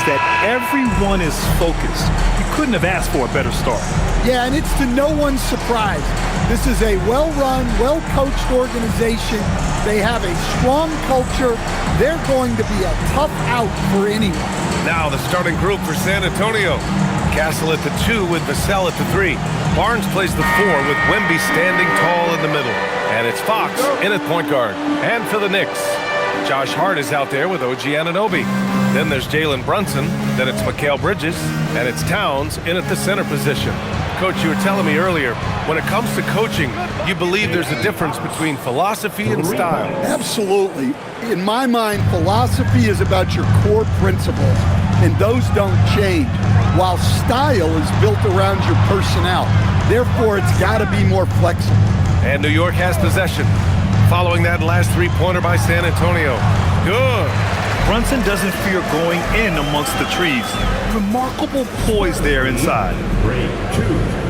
that everyone is focused. You couldn't have asked for a better start. Yeah, and it's to no one's surprise. This is a well-run, well-coached organization. They have a strong culture. They're going to be a tough out for anyone. Now the starting group for San Antonio. Castle at the 2 with Vassell at the 3. Barnes plays the 4 with Wemby standing tall in the middle. And it's Fox in at point guard. And for the Knicks, Josh Hart is out there with OG Anunoby. Then there's Jalen Brunson. Then it's Mikal Bridges. And it's Towns in at the center position. Coach, you were telling me earlier, when it comes to coaching, you believe there's a difference between philosophy and style. Absolutely. In my mind, philosophy is about your core principles, and those don't change, while style is built around your personnel. Therefore, it's got to be more flexible. And New York has possession. Following that last three-pointer by San Antonio. Good. Brunson doesn't fear going in amongst the trees. Remarkable poise there inside.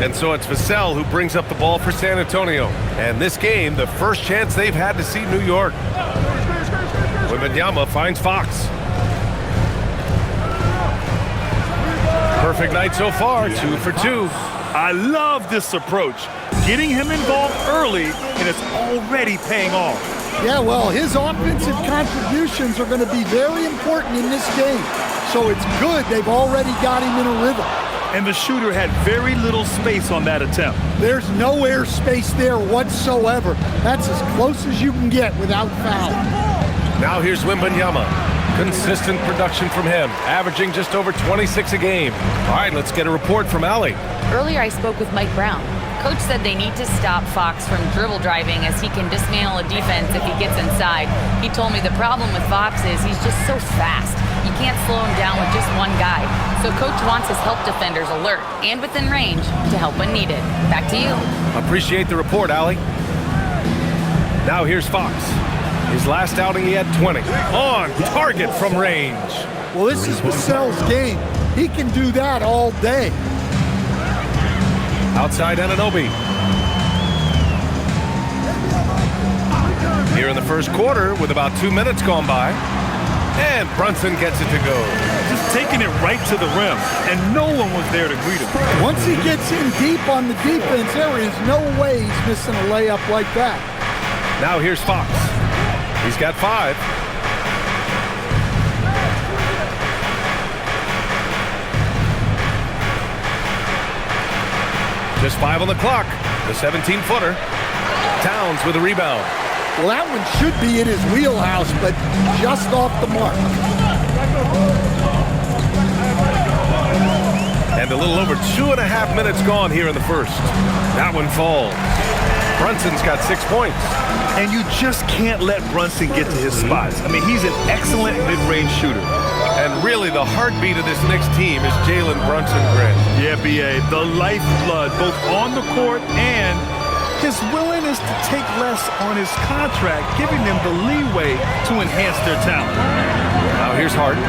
And so it's Vassell who brings up the ball for San Antonio. And this game, the first chance they've had to see New York. Wembanyama finds Fox. Perfect night so far, 2 for 2. I love this approach. Getting him involved early, and it's already paying off. Yeah, well, his offensive contributions are going to be very important in this game. So it's good they've already got him in a rhythm. And the shooter had very little space on that attempt. There's no air space there whatsoever. That's as close as you can get without foul. Now here's Wembanyama. Consistent production from him, averaging just over 26 a game. All right, let's get a report from Allie. Earlier I spoke with Mike Brown. Coach said they need to stop Fox from dribble driving as he can dismantle a defense if he gets inside. He told me the problem with Fox is he's just so fast. You can't slow him down with just one guy. So Coach wants his help defenders alert and within range to help when needed. Back to you. Appreciate the report, Allie. Now here's Fox. His last outing, he had 20. On target from range. Well, this is Vassell's game. He can do that all day. Outside Anunoby. Here in the first quarter with about 2 minutes gone by. And Brunson gets it to go. Just taking it right to the rim, and no one was there to greet him. Once he gets in deep on the defense, there is no way he's missing a layup like that. Now here's Fox. He's got 5. Just 5 on the clock. The 17-footer. Towns with a rebound. Well, that one should be in his wheelhouse, but just off the mark. And a little over 2.5 minutes gone here in the first. That one falls. Brunson's got 6 points. And you just can't let Brunson get to his spots. I mean, he's an excellent mid-range shooter. And really, the heartbeat of this Knicks team is Jalen Brunson, Grant. Yeah, B.A., the lifeblood, both on the court and his willingness to take less on his contract, giving them the leeway to enhance their talent. Now here's Hart,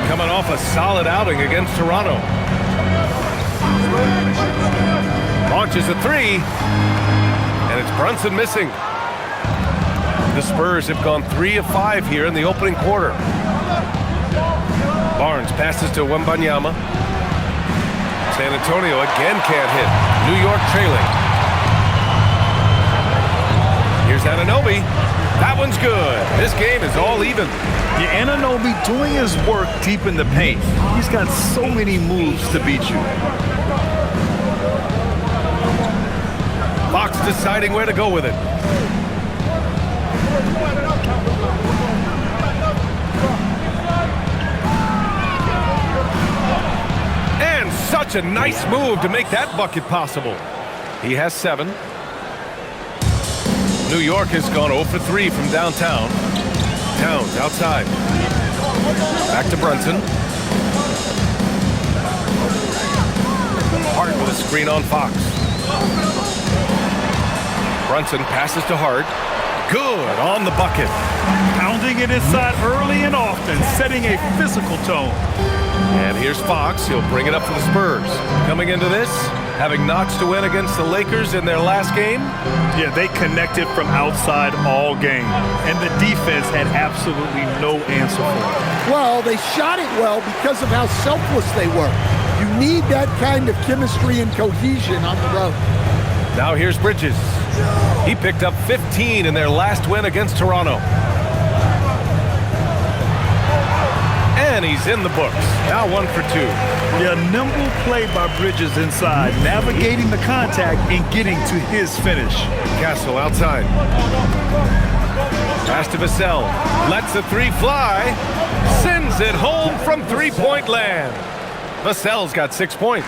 coming off a solid outing against Toronto. Launches a 3, and it's Brunson missing. The Spurs have gone 3 of 5 here in the opening quarter. Barnes passes to Wembanyama. San Antonio again can't hit. New York trailing. Here's Anunoby. That one's good. This game is all even. Yeah, Anunoby doing his work deep in the paint. He's got so many moves to beat you. Fox deciding where to go with it. And such a nice move to make that bucket possible. He has 7. New York has gone 0 for 3 from downtown. Towns outside. Back to Brunson. Hart with a screen on Fox. Brunson passes to Hart. Good on the bucket. Pounding it inside early and often, setting a physical tone. And here's Fox. He'll bring it up for the Spurs. Coming into this, having notched a win against the Lakers in their last game. Yeah, they connected from outside all game, and the defense had absolutely no answer for it. Well, they shot it well because of how selfless they were. You need that kind of chemistry and cohesion on the road. Now here's Bridges. He picked up 15 in their last win against Toronto. And he's in the books. Now 1 for 2. Yeah, nimble play by Bridges inside, navigating the contact and getting to his finish. Castle outside. Pass to Vassell. Lets the three fly. Sends it home from three-point land. Vassell's got 6 points.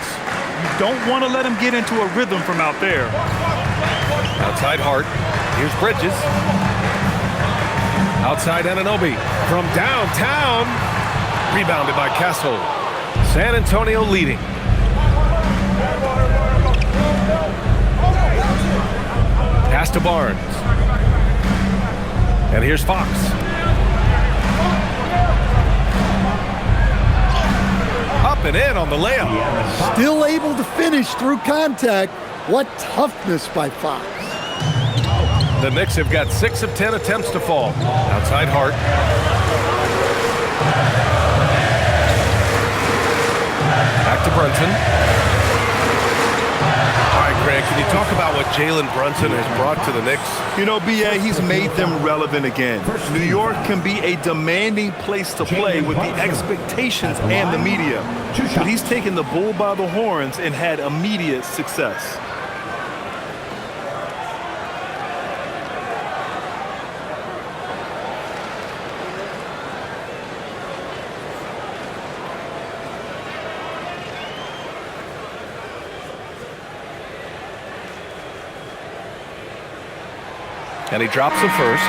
You don't want to let him get into a rhythm from out there. Outside Hart. Here's Bridges. Outside Anunoby. From downtown. Rebounded by Castle. San Antonio leading. Pass to Barnes. And here's Fox. Up and in on the layup. Still able to finish through contact. What toughness by Fox. The Knicks have got 6 of 10 attempts to fall. Outside Hart. Back to Brunson. All right, Greg, can you talk about what Jalen Brunson has brought to the Knicks? You know, B.A., he's made them relevant again. New York can be a demanding place to play with the expectations and the media. But he's taken the bull by the horns and had immediate success. And he drops the first.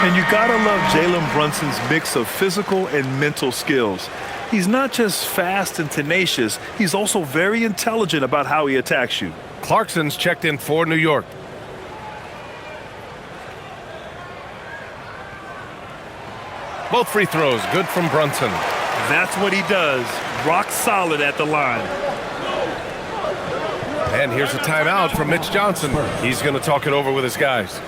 And you gotta love Jalen Brunson's mix of physical and mental skills. He's not just fast and tenacious, he's also very intelligent about how he attacks you. Clarkson's checked in for New York. Both free throws, good from Brunson. That's what he does, rock solid at the line. And here's a timeout from Mitch Johnson. He's going to talk it over with his guys.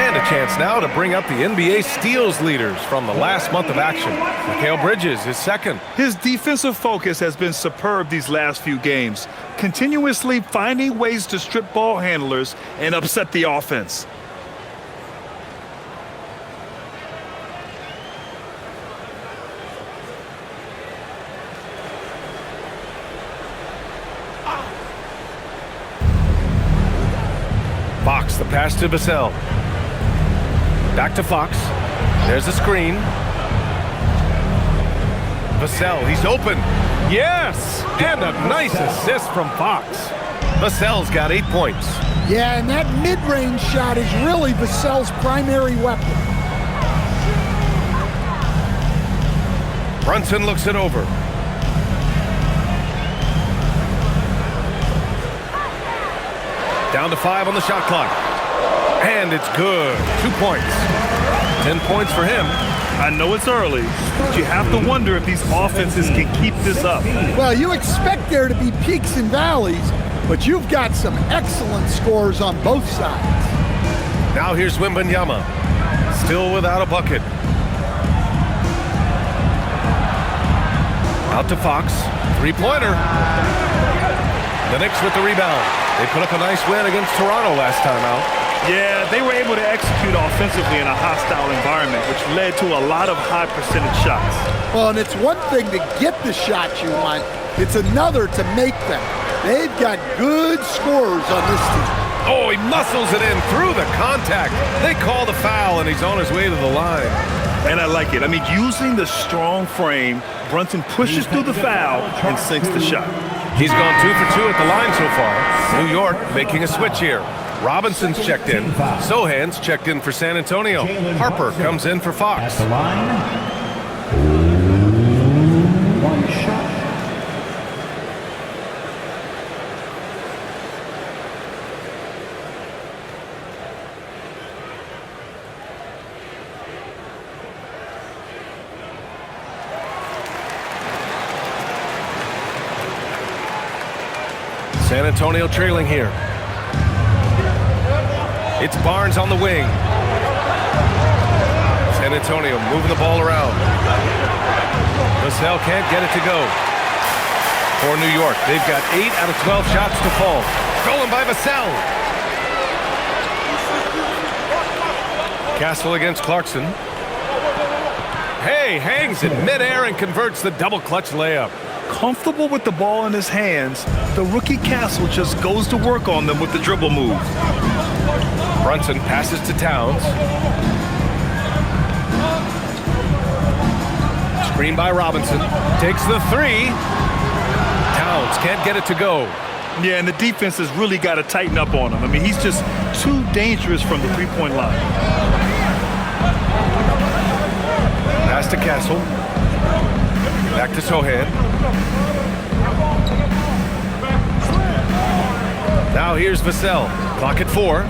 And a chance now to bring up the NBA steals leaders from the last month of action. Mikal Bridges is second. His defensive focus has been superb these last few games, continuously finding ways to strip ball handlers and upset the offense. Fox, the pass to Vassell. Back to Fox. There's a screen. Vassell, he's open. Yes! And a nice assist from Fox. Vassell's got 8 points. Yeah, and that mid-range shot is really Vassell's primary weapon. Brunson looks it over. Down to 5 on the shot clock. And it's good. 2 points. 10 points for him. I know it's early, but you have to wonder if these offenses can keep this up. Well, you expect there to be peaks and valleys, but you've got some excellent scores on both sides. Now here's Wembanyama. Still without a bucket. Out to Fox. Three-pointer. The Knicks with the rebound. They put up a nice win against Toronto last time out. Yeah, they were able to execute offensively in a hostile environment, which led to a lot of high percentage shots. Well, and it's one thing to get the shots you want. It's another to make them. They've got good scorers on this team. Oh, he muscles it in through the contact. They call the foul, and he's on his way to the line. And I like it. I mean, using the strong frame, Brunson pushes through the foul and sinks the shot. He's gone 2 for 2 at the line so far. New York making a switch here. Robinson's checked in. Sohan's checked in for San Antonio. Harper comes in for Fox. At the line, 1 shot. San Antonio trailing here. It's Barnes on the wing. San Antonio moving the ball around. Vassell can't get it to go. For New York, they've got 8 out of 12 shots to fall. Stolen by Vassell. Castle against Clarkson. Hey, hangs in midair and converts the double clutch layup. Comfortable with the ball in his hands, the rookie Castle just goes to work on them with the dribble move. Brunson passes to Towns. Screen by Robinson. Takes the 3. Towns can't get it to go. Yeah, and the defense has really got to tighten up on him. I mean, he's just too dangerous from the three-point line. Pass to Castle. Back to Sohan. Now here's Vassell. Clock at 4.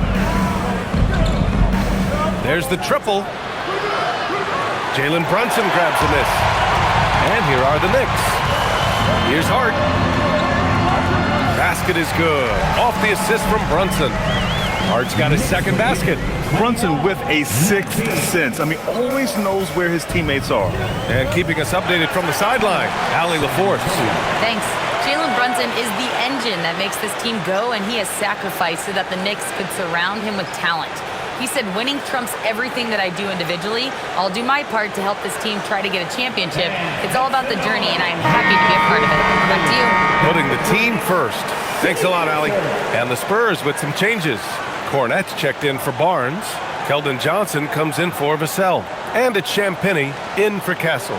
There's the triple. Jalen Brunson grabs the miss. And here are the Knicks. Here's Hart. Basket is good. Off the assist from Brunson. Hart's got his second basket. Brunson with a sixth sense. I mean, always knows where his teammates are. And keeping us updated from the sideline, Allie LaForce. Thanks. Jalen Brunson is the engine that makes this team go, and he has sacrificed so that the Knicks could surround him with talent. He said, winning trumps everything that I do individually. I'll do my part to help this team try to get a championship. It's all about the journey, and I am happy to be a part of it. Back to you. Putting the team first. Thanks a lot, Allie. And the Spurs with some changes. Hornets checked in for Barnes. Keldon Johnson comes in for Vassell. And it's Champagnie in for Castle.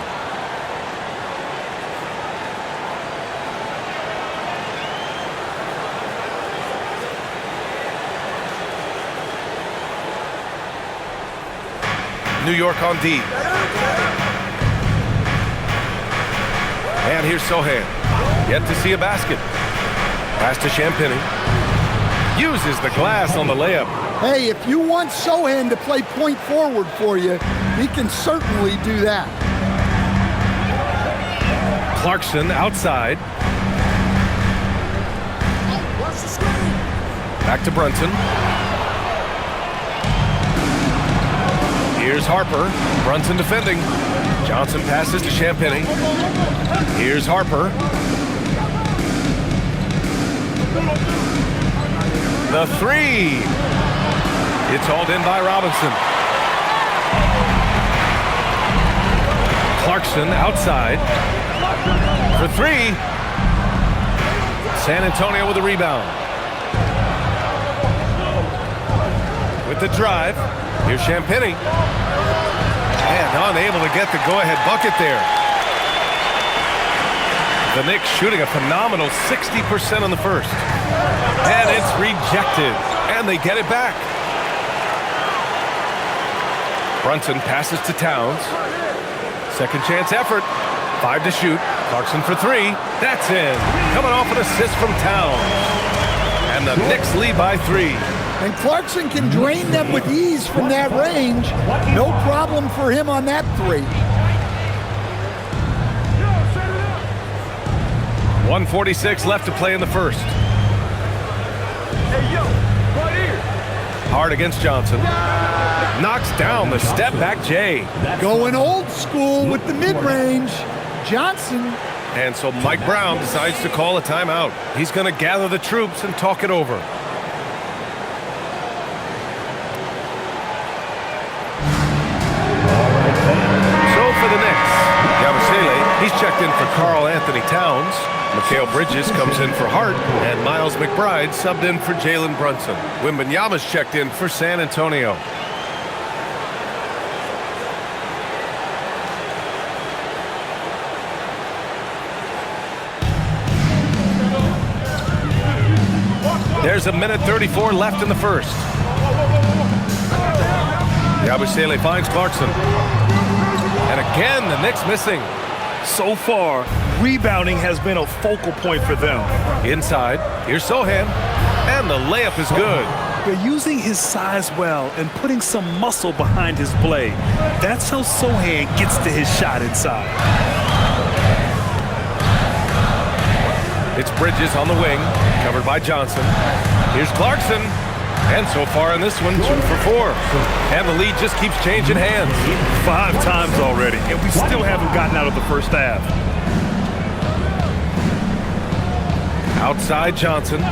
New York on D. And here's Sohan. Yet to see a basket. Pass to Champagnie. Uses the glass on the layup. Hey, if you want Sohan to play point forward for you, he can certainly do that. Clarkson outside. Back to Brunson. Here's Harper. Brunson defending. Johnson passes to Champagnie. Here's Harper. The 3. It's hauled in by Robinson. Clarkson outside. For 3. San Antonio with a rebound. With the drive. Here's Champagnie. And unable to get the go-ahead bucket there. The Knicks shooting a phenomenal 60% on the first. And it's rejected. And they get it back. Brunson passes to Towns. Second chance effort. 5 to shoot. Clarkson for 3. That's in. Coming off an assist from Towns. And the Knicks lead by 3. And Clarkson can drain them with ease from that range. No problem for him on that 3. 1:46 left to play in the first. Hard against Johnson. Knocks down the step back Jay. Going old school with the mid-range. Johnson. And so Mike Brown decides to call a timeout. He's going to gather the troops and talk it over. He's checked in for Karl Anthony Towns. Mikal Bridges comes in for Hart. And Miles McBride subbed in for Jalen Brunson. Wembanyama's checked in for San Antonio. There's a minute 34 left in the first. Yabusele finds Clarkson. And again, the Knicks missing. So far, rebounding has been a focal point for them. Inside, here's Sohan, and the layup is good. They're using his size well and putting some muscle behind his play. That's how Sohan gets to his shot inside. It's Bridges on the wing, covered by Johnson. Here's Clarkson. And so far in this one, 2 for 4. And the lead just keeps changing hands. 5 times already, and we still haven't gotten out of the first half. Outside Johnson.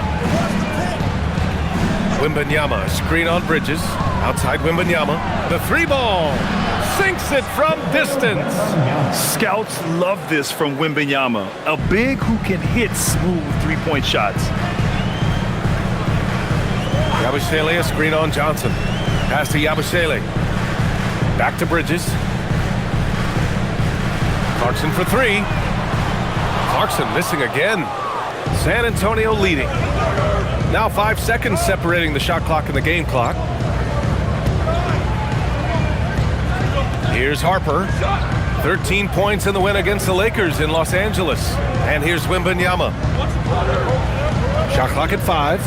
Wembanyama, screen on Bridges. Outside Wembanyama. The 3-ball. Sinks it from distance. Scouts love this from Wembanyama, a big who can hit smooth 3-point shots. Yabusele, a screen on Johnson. Pass to Yabusele. Back to Bridges. Clarkson for 3. Clarkson missing again. San Antonio leading. Now 5 seconds separating the shot clock and the game clock. Here's Harper. 13 points in the win against the Lakers in Los Angeles. And here's Wembanyama. Shot clock at 5.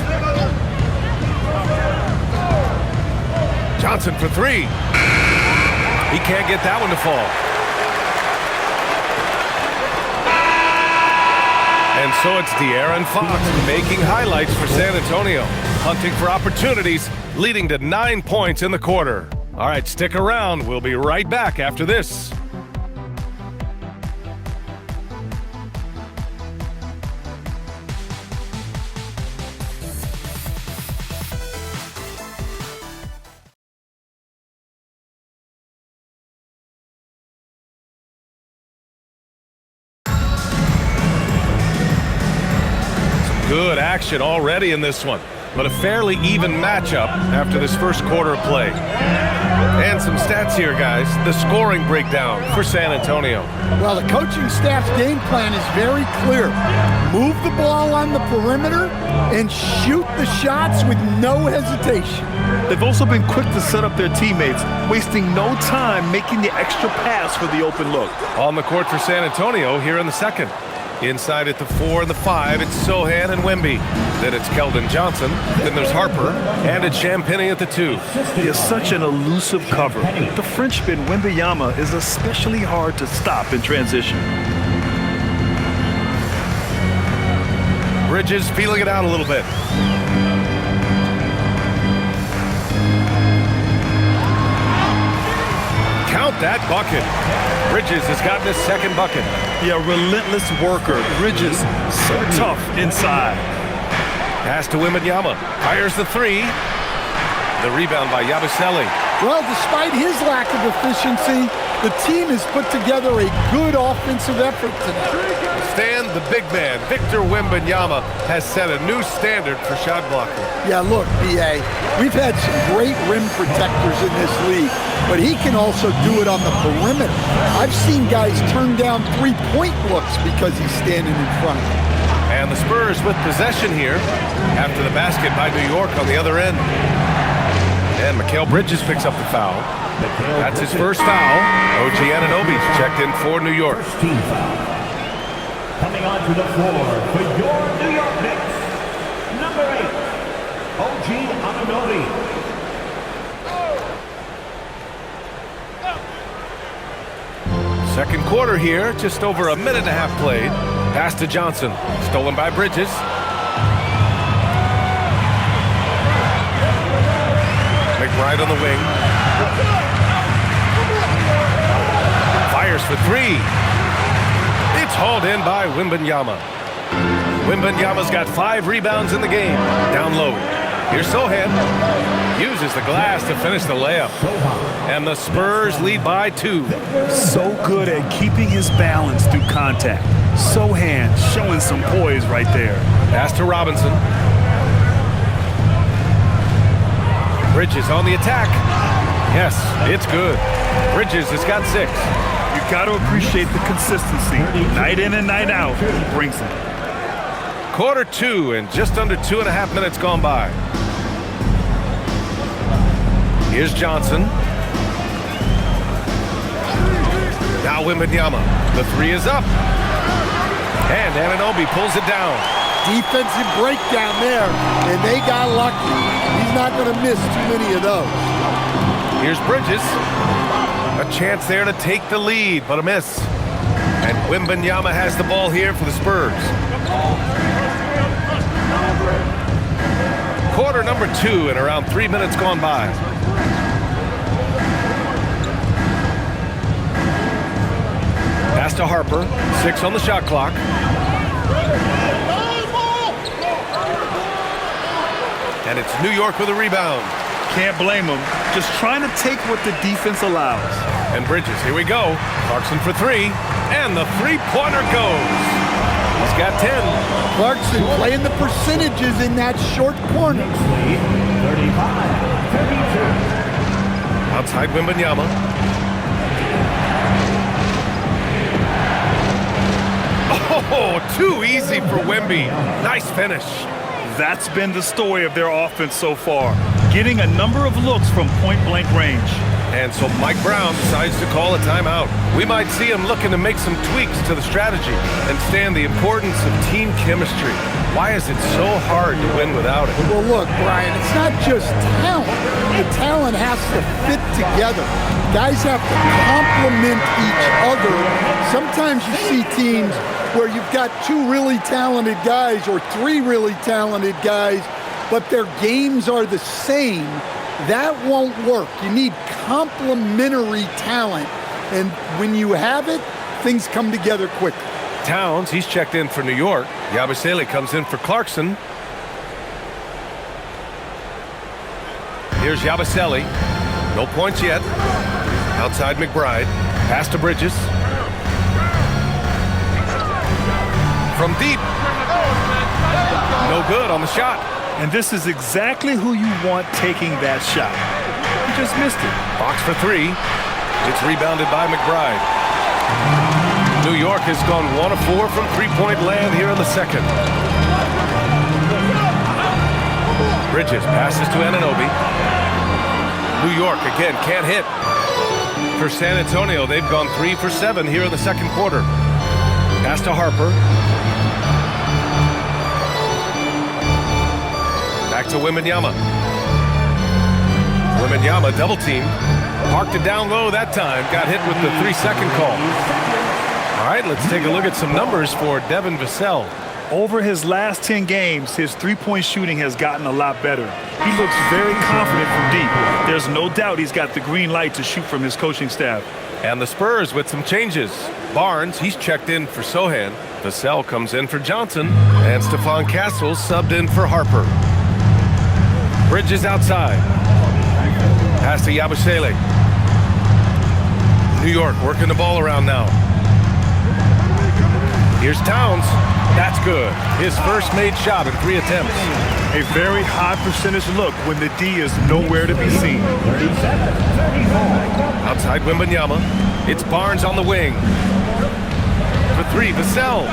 Johnson for 3. He can't get that one to fall. And so it's De'Aaron Fox making highlights for San Antonio. Hunting for opportunities, leading to 9 points in the quarter. All right, stick around. We'll be right back after this. Good action already in this one, but a fairly even matchup after this first quarter of play. And some stats here, guys. The scoring breakdown for San Antonio. Well, the coaching staff's game plan is very clear. Move the ball on the perimeter and shoot the shots with no hesitation. They've also been quick to set up their teammates, wasting no time making the extra pass for the open look. On the court for San Antonio here in the second. Inside at the 4 and the 5, it's Sohan and Wemby. Then it's Keldon Johnson. Then there's Harper. And it's Champagnie at the 2. He is such an elusive cover. The Frenchman Wembanyama is especially hard to stop in transition. Bridges feeling it out a little bit. Count that bucket. Bridges has gotten his second bucket. Yeah, relentless worker. Bridges, so tough inside. Pass to Wembanyama. Fires the 3. The rebound by Yabusele. Well, despite his lack of efficiency, the team has put together a good offensive effort tonight. Stan, the big man, Victor Wembanyama, has set a new standard for shot blocking. Yeah, look, B.A., we've had some great rim protectors in this league, but he can also do it on the perimeter. I've seen guys turn down 3-point looks because he's standing in front of them. And the Spurs with possession here after the basket by New York on the other end. And Mikal Bridges picks up the foul. That's his first foul. OG Anunoby's checked in for New York. Coming onto the floor for your New York Knicks, number 8, OG Anunoby. Second quarter here, just over a minute and a half played. Pass to Johnson, stolen by Bridges. McBride on the wing. Fires for 3. It's hauled in by Wembanyama. Wembanyama's got 5 rebounds in the game. Down low. Here's Sohan. Uses the glass to finish the layup. And the Spurs lead by 2. So good at keeping his balance through contact. Sohan showing some poise right there. Pass to Robinson. Bridges on the attack. Yes, it's good. Bridges has got 6. You got to appreciate the consistency. Night in and night out, he brings it. Quarter 2 and just under 2.5 minutes gone by. Here's Johnson. Now Wembanyama. The 3 is up. And Anunoby pulls it down. Defensive breakdown there, and they got lucky. He's not going to miss too many of those. Here's Bridges. A chance there to take the lead, but a miss. And Wembanyama has the ball here for the Spurs. Quarter number 2 and around 3 minutes gone by. Pass to Harper. 6 on the shot clock. And it's New York with a rebound. Can't blame him. Just trying to take what the defense allows. And Bridges, here we go. Clarkson for 3. And the three-pointer goes. He's got 10. Clarkson playing the percentages in that short corner. 35-32. Outside Wembanyama. Oh, too easy for Wemby. Nice finish. That's been the story of their offense so far. Getting a number of looks from point-blank range. And so Mike Brown decides to call a timeout. We might see him looking to make some tweaks to the strategy and stand the importance of team chemistry. Why is it so hard to win without it? Well, look, Brian, it's not just talent. The talent has to fit together. Guys have to complement each other. Sometimes you see teams where you've got 2 really talented guys or 3 really talented guys, but their games are the same. That won't work. You need complementary talent. And when you have it, things come together quickly. Towns, he's checked in for New York. Yabusele comes in for Clarkson. Here's Yabusele. No points yet. Outside McBride. Pass to Bridges. From deep. No good on the shot. And this is exactly who you want taking that shot. He just missed it. Fox for 3. It's rebounded by McBride. New York has gone 1 of 4 from three-point land here in the second. Bridges passes to Anunoby. New York again can't hit. For San Antonio, they've gone 3 for 7 here in the second quarter. Pass to Harper. Back to Wembanyama. Wembanyama double teamed. Parked it down low that time. Got hit with the 3-second call. All right, let's take a look at some numbers for Devin Vassell. Over his last 10 games, his three-point shooting has gotten a lot better. He looks very confident from deep. There's no doubt he's got the green light to shoot from his coaching staff. And the Spurs with some changes. Barnes, he's checked in for Sohan. Vassell comes in for Johnson. And Stephon Castles subbed in for Harper. Bridges outside. Pass to Yabusele. New York working the ball around now. Here's Towns. That's good. His first made shot in 3 attempts. A very high percentage look when the D is nowhere to be seen. Outside Wembanyama. It's Barnes on the wing. For 3, Vassell.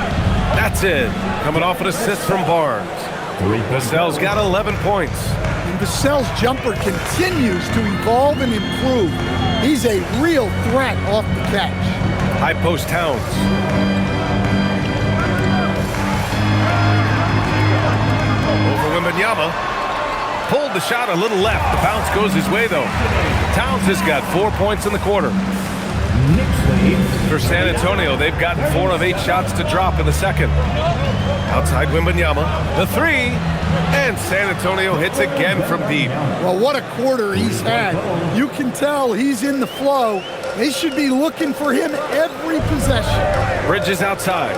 That's it. Coming off an assist from Barnes. Vassell's got 11 points. And Vassell's jumper continues to evolve and improve. He's a real threat off the catch. High post Towns. Over Wembanyama. Pulled the shot a little left. The bounce goes his way, though. Towns has got 4 points in the quarter. For San Antonio, they've gotten 4 of 8 shots to drop in the second. Outside Wembanyama. The 3. And San Antonio hits again from deep. Well, what a quarter he's had. You can tell he's in the flow. They should be looking for him every possession. Bridges outside.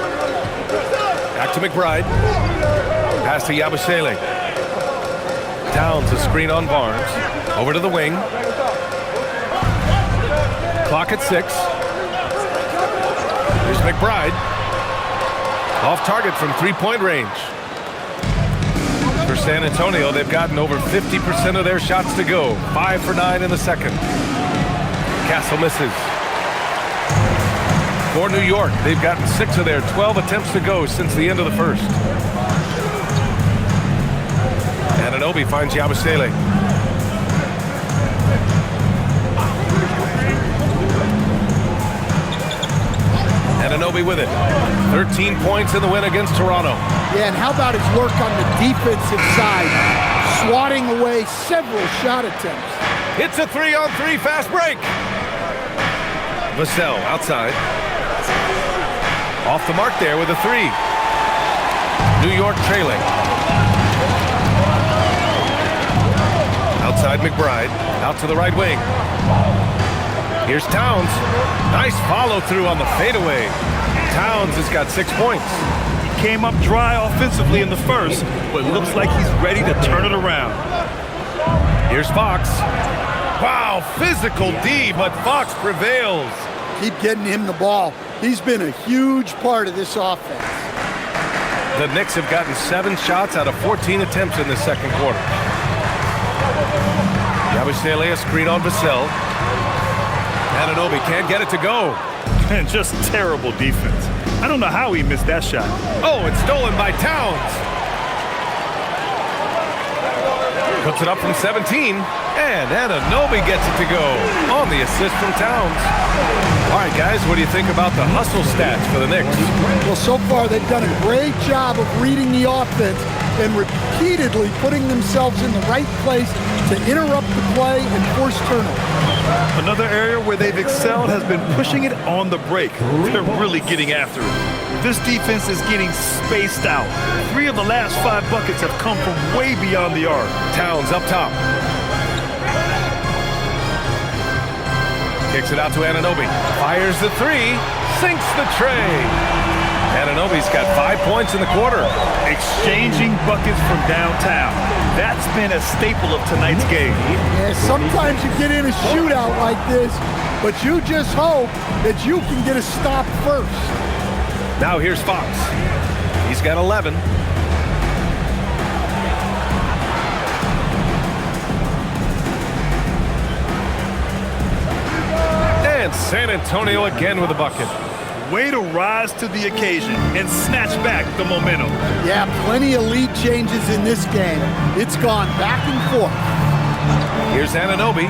Back to McBride. Pass to Yabusele. Towns a screen on Barnes. Over to the wing. Clock at 6. Here's McBride. Off target from three-point range. For San Antonio, they've gotten over 50% of their shots to go. 5 for 9 in the second. Castle misses. For New York, they've gotten 6 of their 12 attempts to go since the end of the first. Anunoby finds Yabusele. Anunoby with it. 13 points in the win against Toronto. Yeah, and how about his work on the defensive side? Swatting away several shot attempts. It's a 3-on-3 fast break. Vassell outside. Off the mark there with a 3. New York trailing. Outside McBride, out to the right wing. Here's Towns. Nice follow-through on the fadeaway. Towns has got 6 points. He came up dry offensively in the first, but looks like he's ready to turn it around. Here's Fox. Wow, physical D, but Fox prevails. Keep getting him the ball. He's been a huge part of this offense. The Knicks have gotten 7 shots out of 14 attempts in the second quarter. Yabusele, a screen on Vassell. Anunoby can't get it to go. And just terrible defense. I don't know how he missed that shot. Oh, it's stolen by Towns. Puts it up from 17, and Anunoby gets it to go on the assist from Towns. All right, guys, what do you think about the hustle stats for the Knicks? Well, so far they've done a great job of reading the offense and repeatedly putting themselves in the right place to interrupt the play and force turnovers. Another area where they've excelled has been pushing it on the break. They're really getting after it. This defense is getting spaced out. 3 of the last 5 buckets have come from way beyond the arc. Towns up top. Kicks it out to Anunoby. Fires the 3. Sinks the tray. Anunoby's got 5 points in the quarter. Exchanging buckets from downtown. That's been a staple of tonight's game. Yeah, sometimes you get in a shootout like this, but you just hope that you can get a stop first. Now here's Fox. He's got 11. And San Antonio again with a bucket. Way to rise to the occasion and snatch back the momentum. Yeah, plenty of lead changes in this game. It's gone back and forth. Here's Anunoby.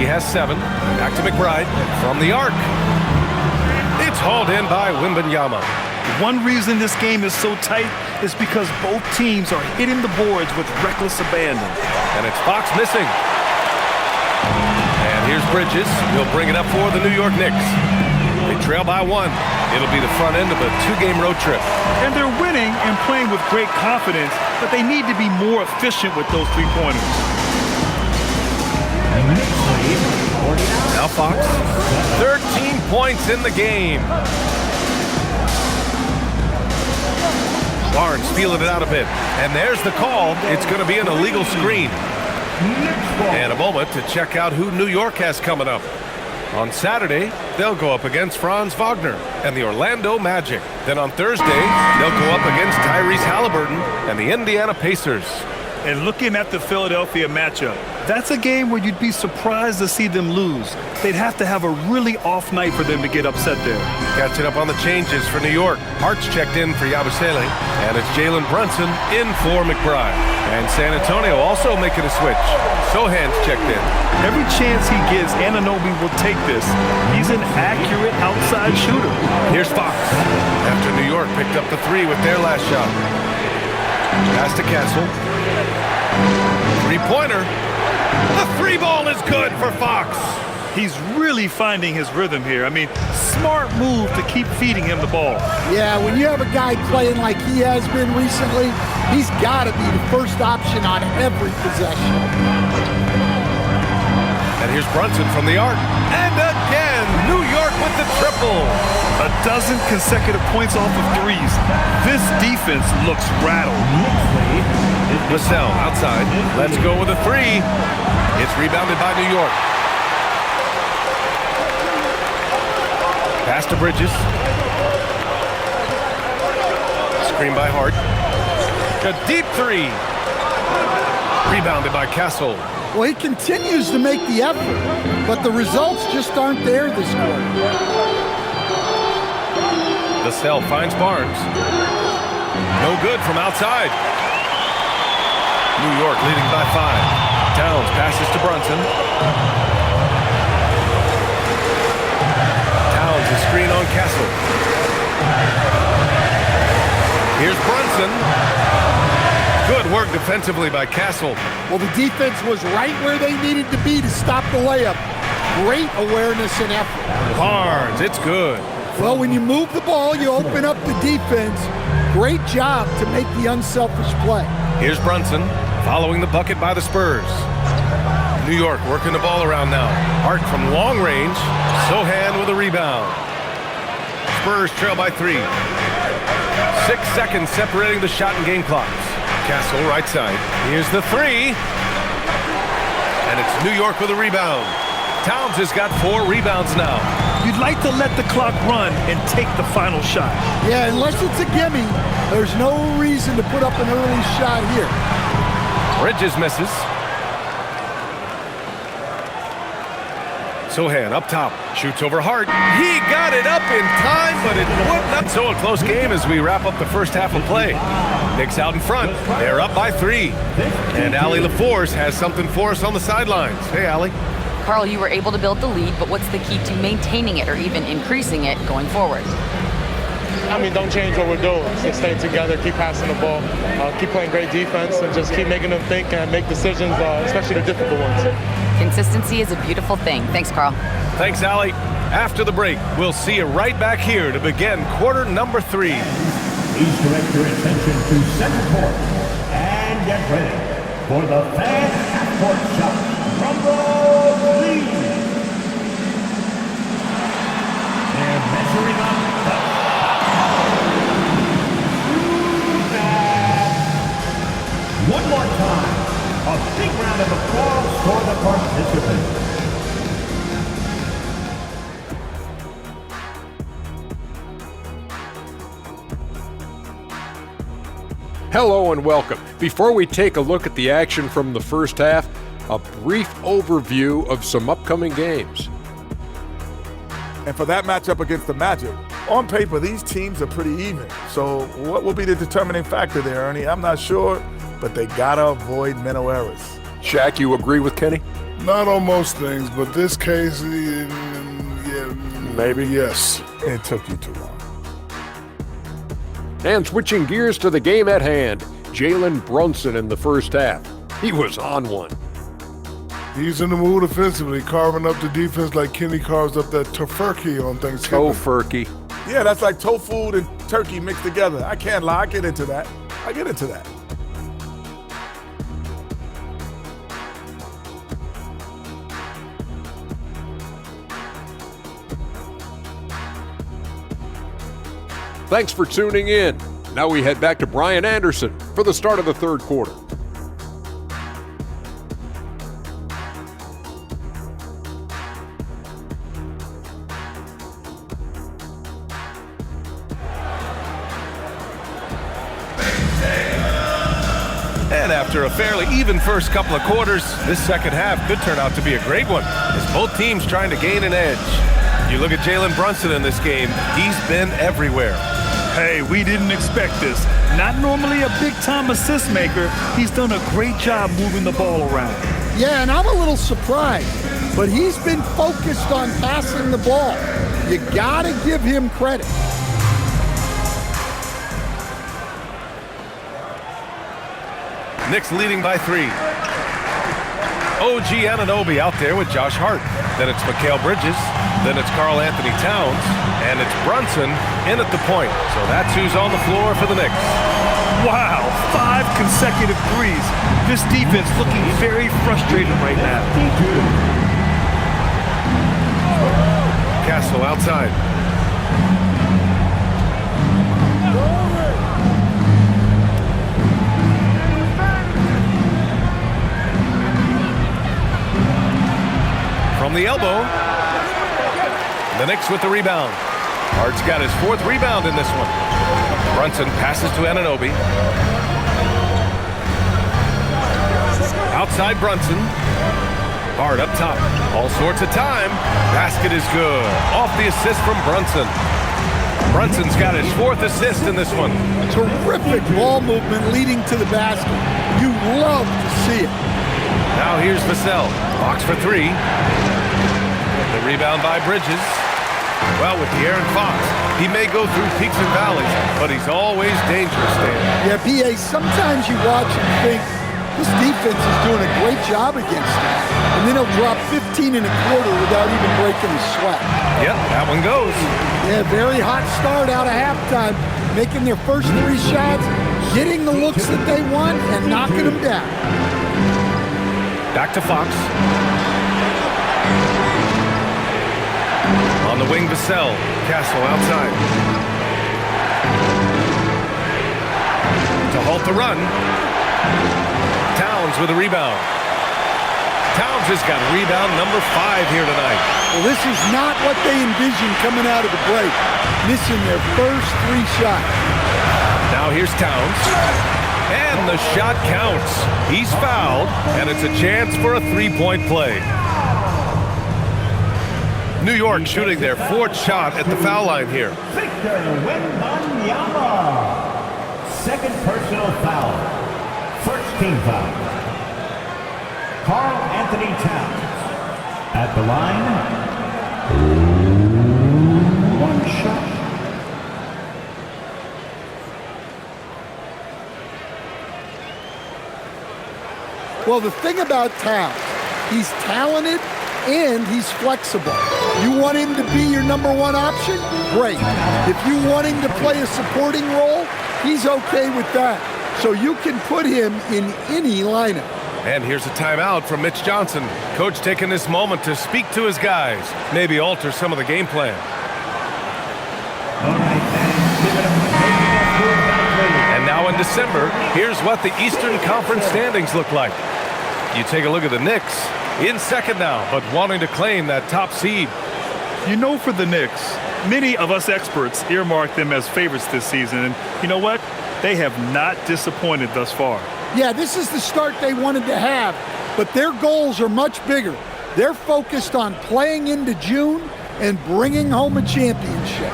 He has 7. Back to McBride from the arc. It's hauled in by Wembanyama. One reason this game is so tight is because both teams are hitting the boards with reckless abandon. And it's Fox missing. And here's Bridges. He'll bring it up for the New York Knicks. They trail by 1. It'll be the front end of a 2-game road trip. And they're winning and playing with great confidence, but they need to be more efficient with those 3-pointers. Now Fox. 13 points in the game. Barnes feeling it out a bit. And there's the call. It's going to be an illegal screen. And a moment to check out who New York has coming up. On Saturday, they'll go up against Franz Wagner and the Orlando Magic. Then on Thursday, they'll go up against Tyrese Halliburton and the Indiana Pacers. And looking at the Philadelphia matchup, that's a game where you'd be surprised to see them lose. They'd have to have a really off night for them to get upset there. Catching up on the changes for New York. Hart's checked in for Yabusele, and it's Jalen Brunson in for McBride. And San Antonio also making a switch. Sohan's checked in. Every chance he gets, Anunoby will take this. He's an accurate outside shooter. Here's Fox. After New York picked up the 3 with their last shot. Pass to Castle. 3-pointer. The 3-ball is good for Fox. He's really finding his rhythm here. I mean, smart move to keep feeding him the ball. Yeah, when you have a guy playing like he has been recently, he's got to be the first option on every possession. And here's Brunson from the arc. And again, New York with the triple. A dozen consecutive points off of 3s. This defense looks rattled. Vassell outside. Let's go with a 3. It's rebounded by New York. Pass to Bridges. Screen by Hart. A deep 3. Rebounded by Castle. Well, he continues to make the effort, but the results just aren't there this quarter. Vassell finds Barnes. No good from outside. New York leading by 5. Towns passes to Brunson. Towns a screen on Castle. Here's Brunson. Good work defensively by Castle. Well, the defense was right where they needed to be to stop the layup. Great awareness and effort. Barnes, it's good. Well, when you move the ball, you open up the defense. Great job to make the unselfish play. Here's Brunson following the bucket by the Spurs. New York working the ball around now. Hart from long range. Sohan with a rebound. Spurs trail by 3. 6 seconds separating the shot and game clocks. Castle right side. Here's the 3. And it's New York with a rebound. Towns has got 4 rebounds now. You'd like to let the clock run and take the final shot. Yeah, unless it's a gimme, there's no reason to put up an early shot here. Bridges misses. Sohan up top, shoots over Hart. He got it up in time, but it would not. So a close game as we wrap up the first half of play. Knicks out in front. They're up by 3. And Allie LaForce has something for us on the sidelines. Hey, Allie. Carl, you were able to build the lead, but what's the key to maintaining it or even increasing it going forward? I mean, don't change what we're doing. Just stay together, keep passing the ball, keep playing great defense, and just keep making them think and make decisions, especially the difficult ones. Consistency is a beautiful thing. Thanks, Carl. Thanks, Allie. After the break, we'll see you right back here to begin quarter number 3. Please direct your attention to center court and get ready for the fan half-court shot. Rumble lead. They're measuring up the one more time. A big round of applause for the participants. Hello and welcome. Before we take a look at the action from the first half, a brief overview of some upcoming games. And for that matchup against the Magic, on paper, these teams are pretty even. So what will be the determining factor there, Ernie? I'm not sure, but they gotta avoid mental errors. Shaq, you agree with Kenny? Not on most things, but this case, Maybe. Yes. It took you too long. And switching gears to the game at hand, Jalen Brunson in the first half. He was on one. He's in the mood offensively, carving up the defense like Kenny carves up that tofurkey on Thanksgiving. Tofurkey. Yeah, that's like tofu and turkey mixed together. I can't lie, I get into that. Thanks for tuning in. Now we head back to Brian Anderson for the start of the third quarter. And after a fairly even first couple of quarters, this second half could turn out to be a great one as both teams trying to gain an edge. You look at Jalen Brunson in this game, he's been everywhere. Hey, we didn't expect this. Not normally a big-time assist maker. He's done a great job moving the ball around. Yeah, and I'm a little surprised, but he's been focused on passing the ball. You gotta give him credit. Knicks leading by 3. OG Anunoby out there with Josh Hart. Then it's Mikal Bridges. Then it's Karl Anthony Towns. And it's Brunson in at the point. So that's who's on the floor for the Knicks. Wow, 5 consecutive threes. This defense looking very frustrated right now. Castle outside. From the elbow, the Knicks with the rebound. Hart's got his 4th rebound in this one. Brunson passes to Anunoby. Outside Brunson. Hart up top. All sorts of time. Basket is good. Off the assist from Brunson. Brunson's got his 4th assist in this one. Terrific ball movement leading to the basket. You love to see it. Now here's Vassell. Box for 3. The rebound by Bridges. Well, with De'Aaron Fox, he may go through peaks and valleys, but he's always dangerous there. Yeah, PA, sometimes you watch and think This defense is doing a great job against him. And then he'll drop 15 and a quarter without even breaking a sweat. Yep, that one goes. Yeah, very hot start out of halftime, making their first 3 shots, getting the looks that they want, and knocking them down. Back to Fox. On the wing, Vassell. Castle outside. To halt the run. Towns with a rebound. Towns has got rebound number 5 here tonight. Well, this is not what they envisioned coming out of the break. Missing their first 3 shots. Now here's Towns. And the shot counts. He's fouled, and it's a chance for a 3-point play. New York shooting their 4th shot at the foul line here. Victor Wembanyama. Second personal foul. First team foul. Karl Anthony Towns. At the line. 1 shot. Well, the thing about Towns, he's talented and he's flexible. You want him to be your number 1 option? Great. If you want him to play a supporting role, he's okay with that. So you can put him in any lineup. And here's a timeout from Mitch Johnson. Coach taking this moment to speak to his guys, maybe alter some of the game plan. And now in December, here's what the Eastern Conference standings look like. You take a look at the Knicks, in second now, but wanting to claim that top seed. You know, for the Knicks, many of us experts earmarked them as favorites this season. And you know what? They have not disappointed thus far. Yeah, this is the start they wanted to have, but their goals are much bigger. They're focused on playing into June and bringing home a championship.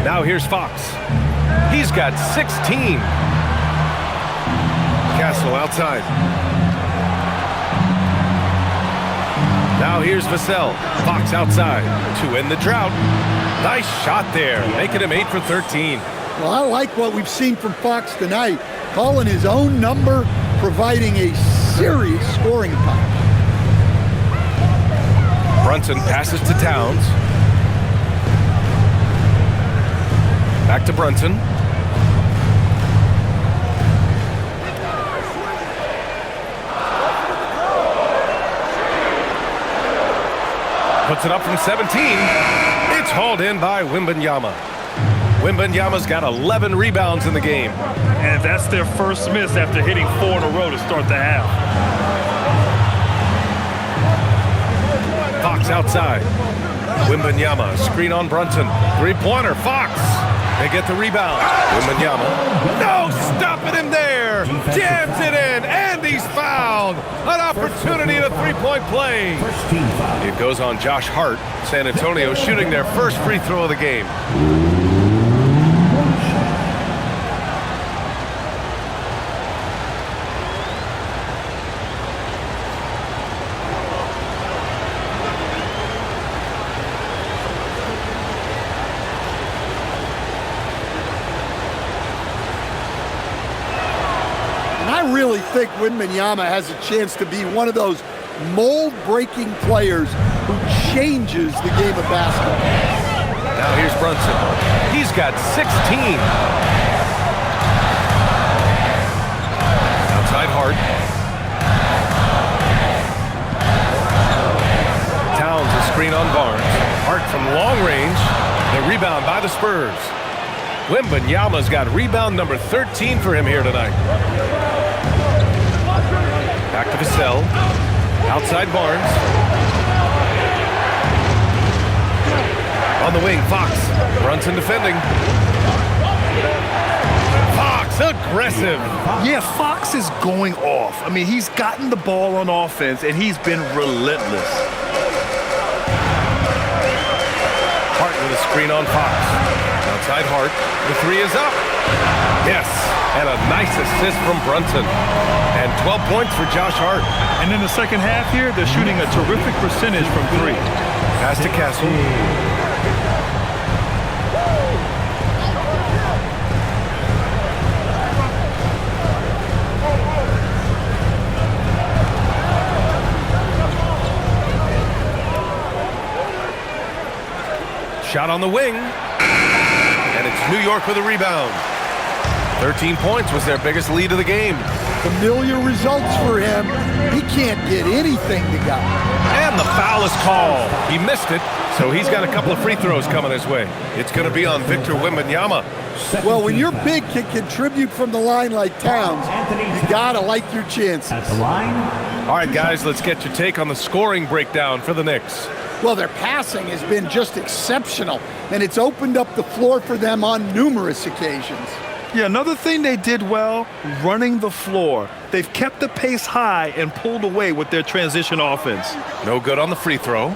Now here's Fox. He's got 16. Castle outside. Now here's Vassell. Fox outside to end the drought. Nice shot there, making him 8 for 13. Well, I like what we've seen from Fox tonight, calling his own number, providing a serious scoring punch. Brunson passes to Towns. Back to Brunson. Puts it up from 17. It's hauled in by Wembanyama. Wembanyama's got 11 rebounds in the game. And that's their first miss after hitting 4 in a row to start the half. Fox outside. Wembanyama, screen on Brunson. 3-pointer, Fox. They get the rebound. Wembanyama. No, stopping him there. Jams it in, and he's fouled. An opportunity at a 3-point play. It goes on Josh Hart. San Antonio shooting their first free throw of the game. I really think Wembanyama has a chance to be one of those mold-breaking players who changes the game of basketball. Now here's Brunson. He's got 16. Outside Hart. Towns a screen on Barnes. Hart from long range. The rebound by the Spurs. Wembanyama's got rebound number 13 for him here tonight. Back to Vassell. Outside Barnes. On the wing, Fox. Brunson defending. Fox, aggressive. Yeah, Fox is going off. I mean, he's gotten the ball on offense, and he's been relentless. Hart with a screen on Fox. Outside Hart. The 3 is up. Yes, and a nice assist from Brunson. And 12 points for Josh Hart. And in the second half here, they're shooting a terrific percentage from 3. Pass to Castle. Shot on the wing. And it's New York with a rebound. 13 points was their biggest lead of the game. Familiar results for him. He can't get anything to go. And the foul is called. He missed it, so he's got a couple of free throws coming his way. It's going to be on Victor Wembanyama. Well, when your big can contribute from the line like Towns, you got to like your chances. At the line. All right, guys, let's get your take on the scoring breakdown for the Knicks. Well, their passing has been just exceptional, and it's opened up the floor for them on numerous occasions. Yeah, another thing they did well, running the floor. They've kept the pace high and pulled away with their transition offense. No good on the free throw.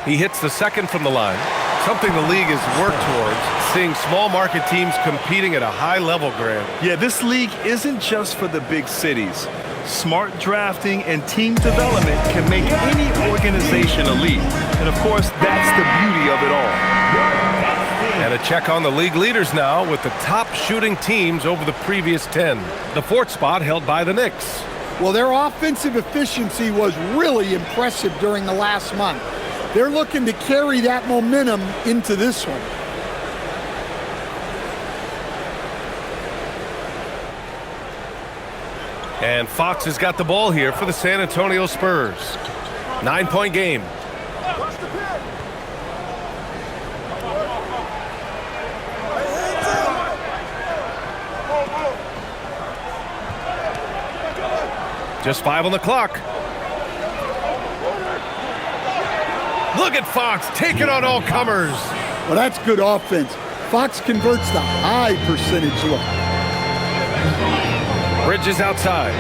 He hits the second from the line. Something the league has worked towards, seeing small market teams competing at a high level, Graham. Yeah, this league isn't just for the big cities. Smart drafting and team development can make any organization elite. And of course, that's the beauty of it all. And a check on the league leaders now with the top shooting teams over the previous 10. The fourth spot held by the Knicks. Well, their offensive efficiency was really impressive during the last month. They're looking to carry that momentum into this one. And Fox has got the ball here for the San Antonio Spurs. 9-point game. Just 5 on the clock. Look at Fox taking on all comers. Well, that's good offense. Fox converts the high percentage look. Bridges outside.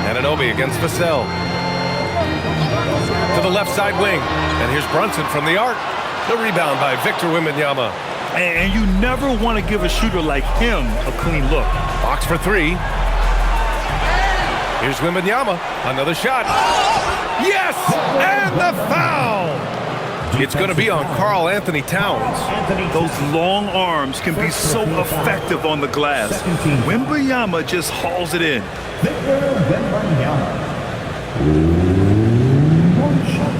Anunoby against Vassell. To the left side wing. And here's Brunson from the arc. The rebound by Victor Wembanyama. And you never want to give a shooter like him a clean look. Fox for 3. Here's Wembanyama. Another shot. Yes! And the foul! It's going to be on Karl Anthony Towns. Those long arms can be so effective on the glass. Wembanyama just hauls it in. Victor Wembanyama. One shot.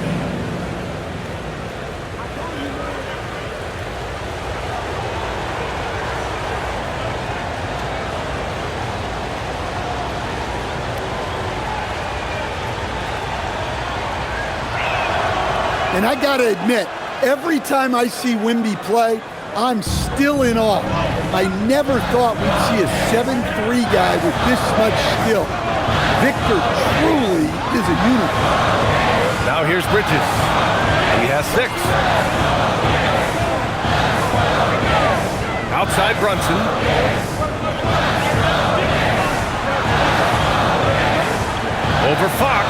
And I got to admit, every time I see Wemby play, I'm still in awe. I never thought we'd see a 7'3" guy with this much skill. Victor truly is a unicorn. Now here's Bridges. He has 6. Outside Brunson. Over Fox.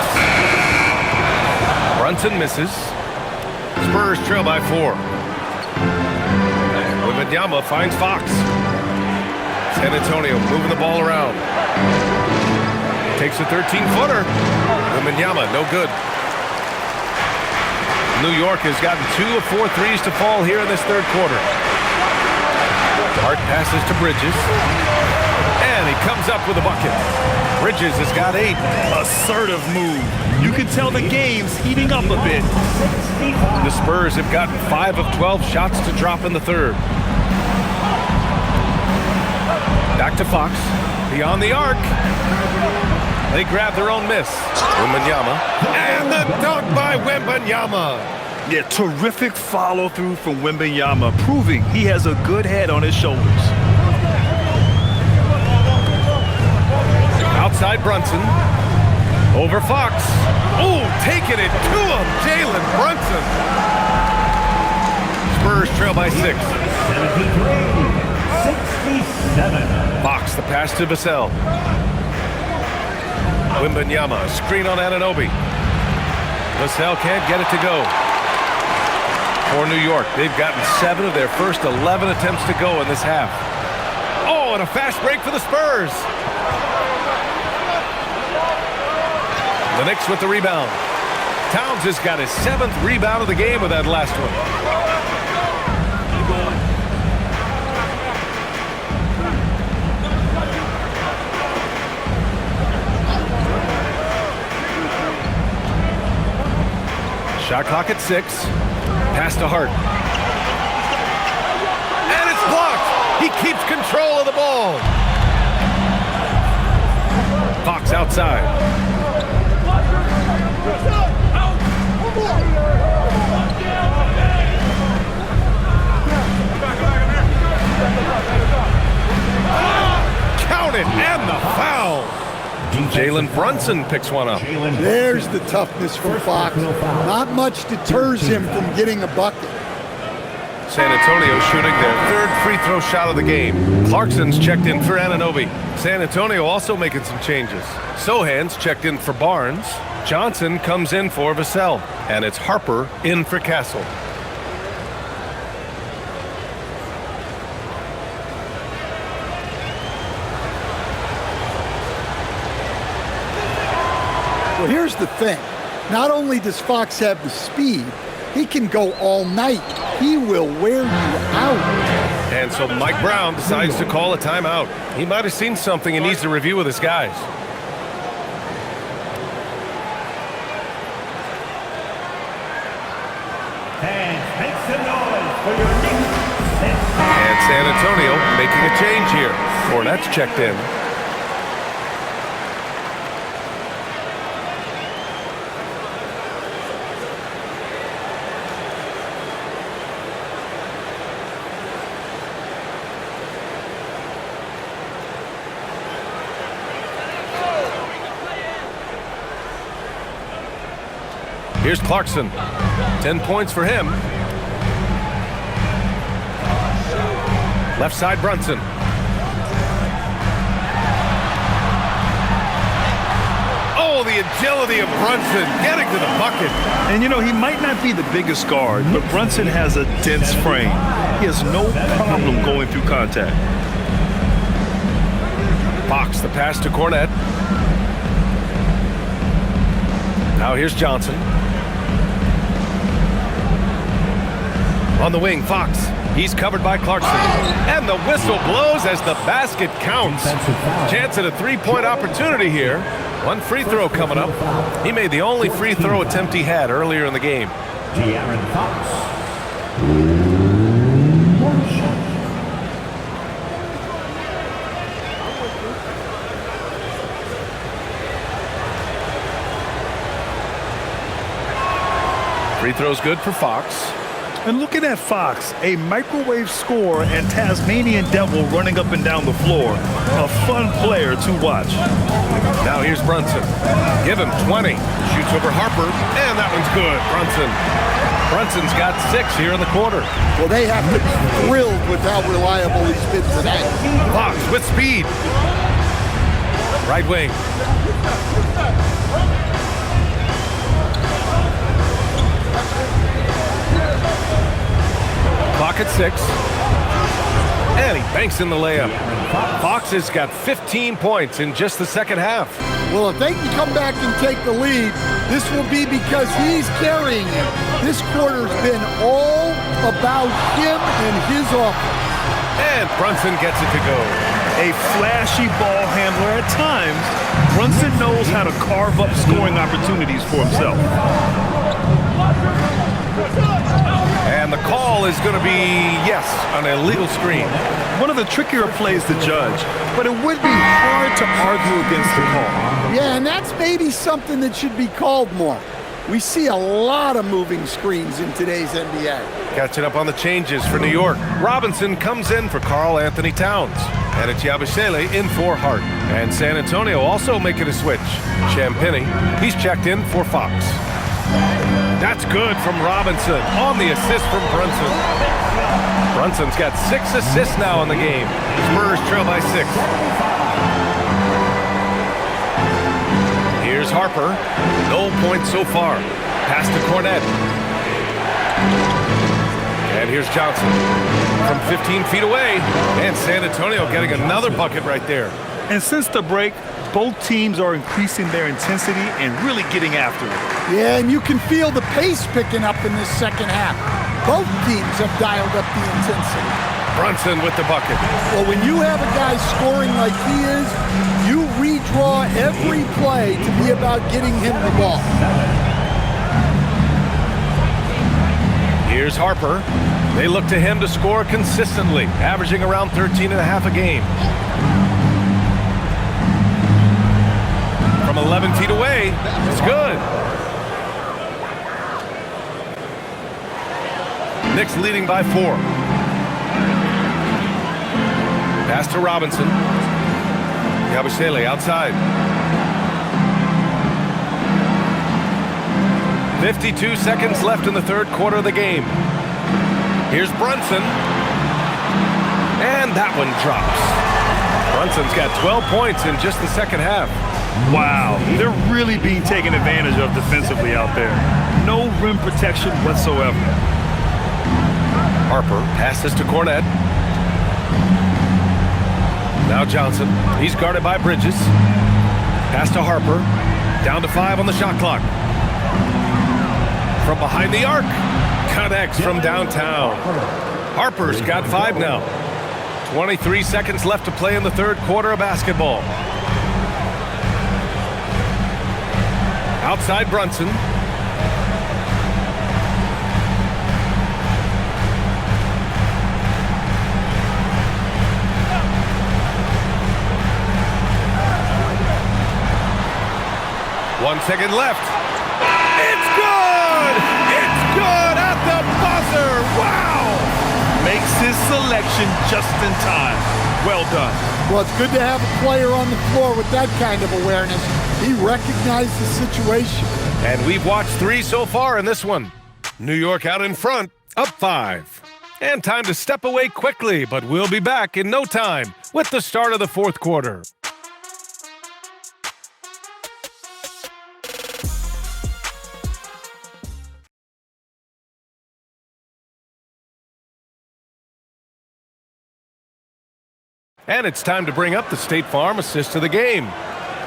Brunson misses. Spurs trail by 4. Wembanyama finds Fox. San Antonio moving the ball around. Takes a 13-footer. Wembanyama, no good. New York has gotten 2 of 4 threes to fall here in this third quarter. Hart passes to Bridges. And he comes up with a bucket. Bridges has got 8. Assertive move. You can tell the game's heating up a bit. The Spurs have gotten 5 of 12 shots to drop in the third. Back to Fox. Beyond the arc. They grab their own miss. Wembanyama. And the dunk by Wembanyama. Yeah, terrific follow-through from Wembanyama, proving he has a good head on his shoulders. Outside Brunson. Over Fox. Oh, taking it to him, Jalen Brunson. Spurs trail by 6. 73-67. Fox, the pass to Vassell. Wembanyama, screen on Anunoby. Vassell can't get it to go. For New York, they've gotten 7 of their first 11 attempts to go in this half. Oh, and a fast break for the Spurs. The Knicks with the rebound. Towns has got his 7th rebound of the game with that last one. Shot clock at 6. Pass to Hart. And it's blocked. He keeps control of the ball. Fox outside. Count it, and the foul. Jalen Brunson picks one up. There's the toughness for Fox. Not much deters him from getting a bucket. San Antonio shooting their third free throw shot of the game. Clarkson's checked in for Anunoby. San Antonio also making some changes. Sohan's checked in for Barnes. Johnson comes in for Vassell. And it's Harper in for Castle. Well, here's the thing. Not only does Fox have the speed, he can go all night. He will wear you out. And so Mike Brown decides to call a timeout. He might have seen something and needs to review with his guys. And make some noise for your Knicks. And San Antonio making a change here. Hornets checked in. Here's Clarkson. 10 points for him. Left side, Brunson. Oh, the agility of Brunson getting to the bucket. And you know, he might not be the biggest guard, but Brunson has a dense frame. He has no problem going through contact. Fox, the pass to Cornette. Now here's Johnson. On the wing, Fox. He's covered by Clarkson. And the whistle blows as the basket counts. Chance at a three-point opportunity here. One free throw coming up. He made the only free throw attempt he had earlier in the game. De'Aaron Fox. Free throw's good for Fox. And looking at Fox, a microwave scorer and Tasmanian devil running up and down the floor. A fun player to watch. Now here's Brunson. Give him 20. Shoots over Harper, and that one's good. Brunson's got 6 here in the quarter. Well, they have to be thrilled with how reliable he's been today. Fox with speed. Right wing. Clock at 6. And he banks in the layup. Fox has got 15 points in just the second half. Well, if they can come back and take the lead, this will be because he's carrying him. This quarter's been all about him and his offense. And Brunson gets it to go. A flashy ball handler at times, Brunson knows how to carve up scoring opportunities for himself. And the call is going to be, yes, an illegal screen. One of the trickier plays to judge, but it would be hard to argue against the call. Yeah, and that's maybe something that should be called more. We see a lot of moving screens in today's NBA. Catching up on the changes for New York. Robinson comes in for Karl Anthony Towns. And it's Yabusele in for Hart. And San Antonio also making a switch. Champagny, he's checked in for Fox. That's good from Robinson on the assist from Brunson. Brunson's got 6 assists now in the game. Spurs trail by 6. Here's Harper. No points so far. Pass to Cornette. And here's Johnson from 15 feet away. And San Antonio getting another bucket right there. And since the break, both teams are increasing their intensity and really getting after it. Yeah, and you can feel the pace picking up in this second half. Both teams have dialed up the intensity. Brunson with the bucket. Well, when you have a guy scoring like he is, you redraw every play to be about getting him the ball. Here's Harper. They look to him to score consistently, averaging around 13.5 a game. From 11 feet away, it's good. Knicks leading by 4. Pass to Robinson. Yabusele outside. 52 seconds left in the third quarter of the game. Here's Brunson. And that one drops. Brunson's got 12 points in just the second half. Wow, they're really being taken advantage of defensively out there. No rim protection whatsoever. Harper passes to Cornette. Now Johnson. He's guarded by Bridges. Pass to Harper. Down to 5 on the shot clock. From behind the arc. Connects from downtown. Harper's got 5 now. 23 seconds left to play in the third quarter of basketball. Outside Brunson. One second left. It's good! It's good at the buzzer! Wow! Makes his selection just in time. Well done. Well, it's good to have a player on the floor with that kind of awareness. He recognized the situation. And we've watched 3 so far in this one. New York out in front, up 5. And time to step away quickly, but we'll be back in no time with the start of the fourth quarter. And it's time to bring up the State Farm assist of the game.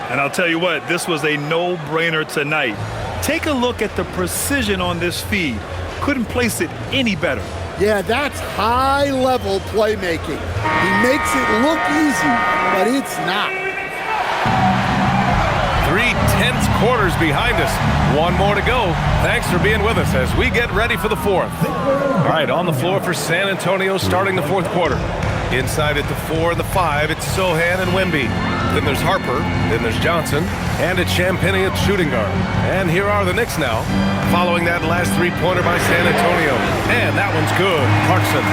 And I'll tell you what, this was a no-brainer tonight. Take a look at the precision on this feed. Couldn't place it any better. Yeah, that's high-level playmaking. He makes it look easy, but it's not. 3 tense quarters behind us. 1 more to go. Thanks for being with us as we get ready for the fourth. All right, on the floor for San Antonio starting the fourth quarter. Inside at the 4 and the 5, it's Sohan and Wemby. Then there's Harper, then there's Johnson, and it's Champagnie at shooting guard. And here are the Knicks now, following that last 3-pointer by San Antonio. And that one's good. Clarkson.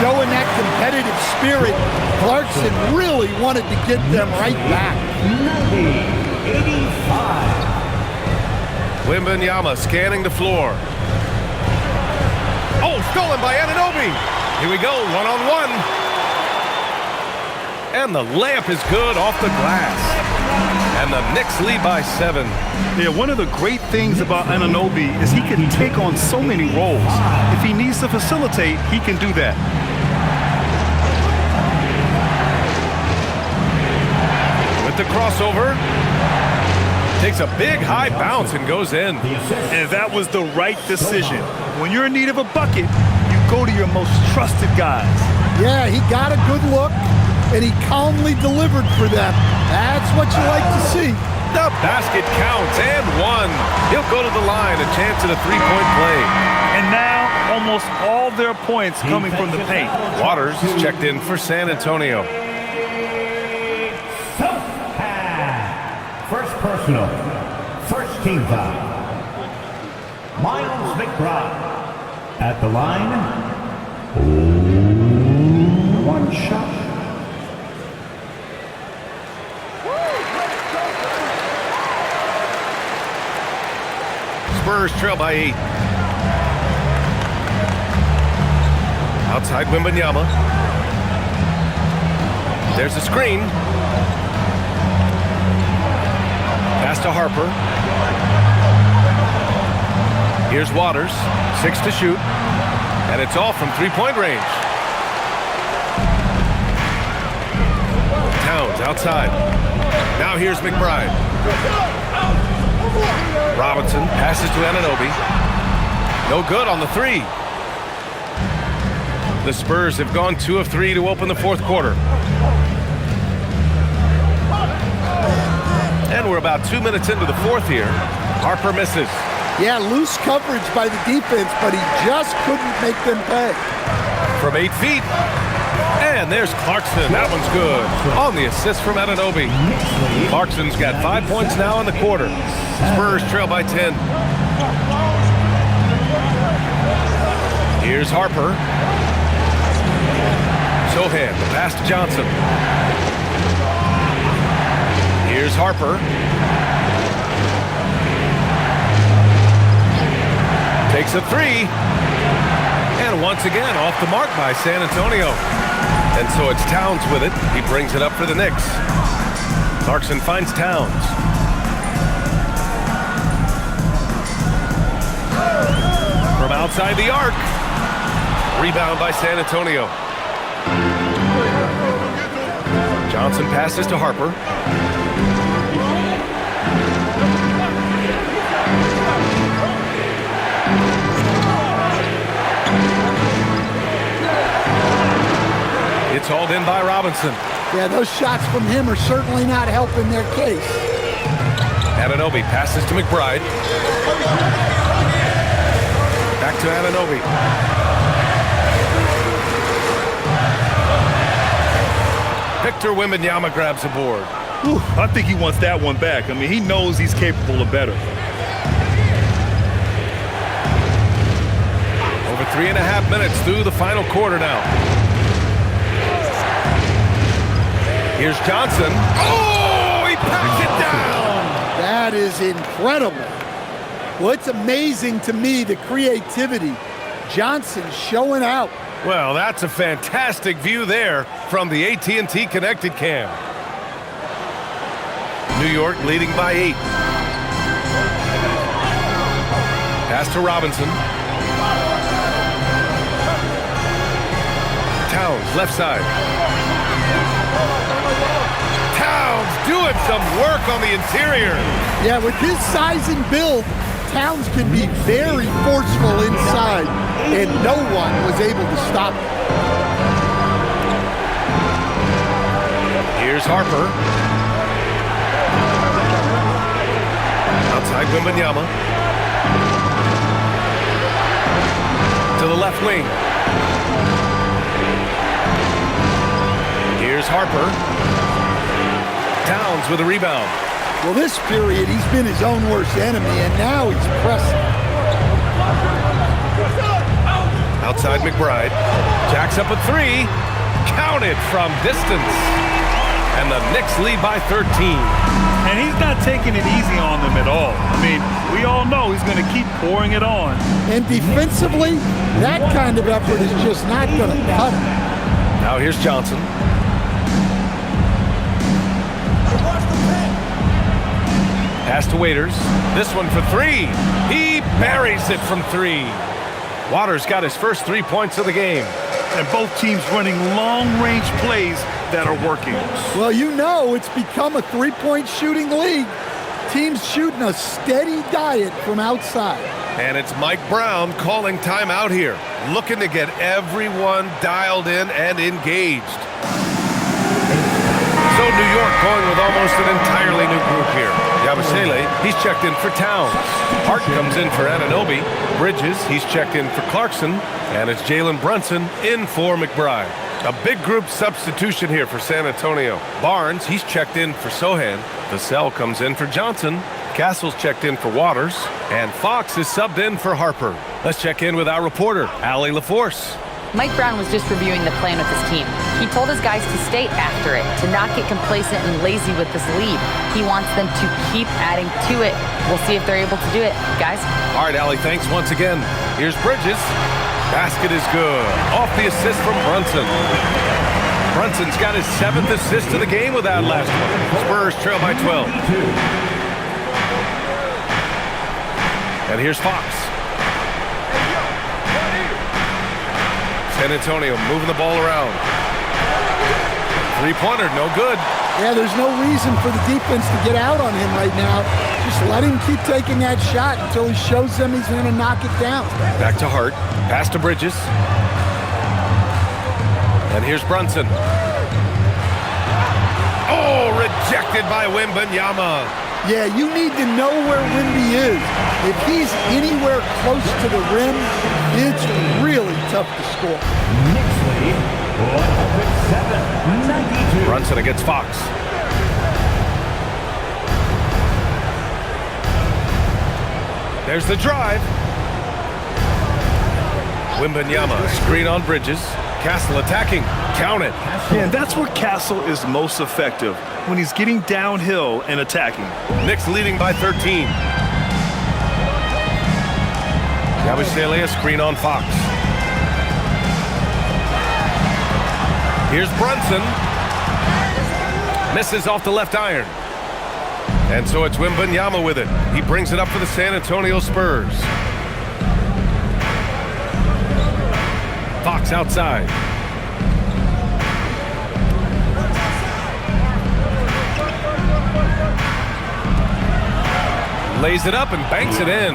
Showing that competitive spirit, Clarkson really wanted to get them right back. 85. Wembanyama scanning the floor. Oh, stolen by Anunoby. Here we go, one-on-one. And the layup is good off the glass. And the Knicks lead by 7. Yeah, one of the great things about Anunoby is he can take on so many roles. If he needs to facilitate, he can do that. With the crossover. Takes a big high bounce and goes in. And that was the right decision. When you're in need of a bucket, you go to your most trusted guys. Yeah, he got a good look, and he calmly delivered for them. That's what you like to see. The basket counts, and 1. He'll go to the line, a chance at a 3-point play. And now, almost all their points coming from the paint. Waters is checked in for San Antonio. First personal. First team foul. Miles McBride. At the line. 1 shot. Spurs trail by 8. Outside Wembanyama. There's a screen. Pass to Harper. Here's Waters. 6 to shoot. And it's all from 3-point range. Towns outside. Now here's McBride. Robinson passes to Anunoby. No good on the 3. The Spurs have gone 2 of 3 to open the fourth quarter. And we're about 2 minutes into the fourth here. Harper misses. Yeah, loose coverage by the defense, but he just couldn't make them pay. From 8 feet. And there's Clarkson. That one's good. On the assist from Anunoby. Clarkson's got 5 points now in the quarter. Spurs trail by 10. Here's Harper. Sohan, the pass to Johnson. Here's Harper. Takes a three. And once again, off the mark by San Antonio. And so it's Towns with it. He brings it up for the Knicks. Clarkson finds Towns. From outside the arc. Rebound by San Antonio. Johnson passes to Harper. It's hauled in by Robinson. Yeah, those shots from him are certainly not helping their case. Anunoby passes to McBride. Back to Anunoby. Victor Wembanyama grabs a board. Whew, I think he wants that one back. I mean, he knows he's capable of better. Over 3.5 minutes through the final quarter now. Here's Johnson. Oh, he packs it down. That is incredible. Well, it's amazing to me, the creativity. Johnson showing out. Well, that's a fantastic view there from the AT&T Connected Cam. New York leading by 8. Pass to Robinson. Towns, left side. Towns doing some work on the interior. Yeah, with his size and build, Towns can be very forceful inside, and no one was able to stop him. Here's Harper. Outside Wembanyama. To the left wing. Here's Harper. Towns with a rebound. Well, this period, he's been his own worst enemy, and now he's pressing. Outside McBride. Jacks up a three. Counted from distance. And the Knicks lead by 13. And he's not taking it easy on them at all. I mean, we all know he's going to keep pouring it on. And defensively, that kind of effort is just not going to cut him. Now here's Johnson. Pass to Waiters. This one for three. He buries it from three. Waters got his first 3 points of the game. And both teams running long-range plays that are working. Well, you know it's become a three-point shooting league. Teams shooting a steady diet from outside. And it's Mike Brown calling timeout here, looking to get everyone dialed in and engaged. So New York going with almost an entirely new group here. Yabusele, he's checked in for Towns. Hart comes in for Anunoby. Bridges, he's checked in for Clarkson. And it's Jalen Brunson in for McBride. A big group substitution here for San Antonio. Barnes, he's checked in for Sohan. Vassell comes in for Johnson. Castle's checked in for Waters. And Fox is subbed in for Harper. Let's check in with our reporter, Allie LaForce. Mike Brown was just reviewing the plan with his team. He told his guys to stay after it, to not get complacent and lazy with this lead. He wants them to keep adding to it. We'll see if they're able to do it, guys. All right, Allie, thanks once again. Here's Bridges. Basket is good. Off the assist from Brunson. Brunson's got his 7th assist of the game with that last one. Spurs trail by 12. And here's Fox. San Antonio moving the ball around. Three-pointer, no good. Yeah, there's no reason for the defense to get out on him right now. Just let him keep taking that shot until he shows them he's going to knock it down. Back to Hart. Pass to Bridges. And here's Brunson. Oh, rejected by Wembanyama. Yeah, you need to know where Wemby is. If he's anywhere close to the rim, it's really tough to score. Knicks lead 107-92. Brunson against Fox. There's the drive. Wembanyama, screen on Bridges. Castle attacking. Count it. Yeah, and that's where Castle is most effective, when he's getting downhill and attacking. Knicks leading by 13. Yabusele, a screen on Fox. Here's Brunson. Misses off the left iron. And so it's Wembanyama with it. He brings it up for the San Antonio Spurs. Fox outside. Lays it up and banks it in.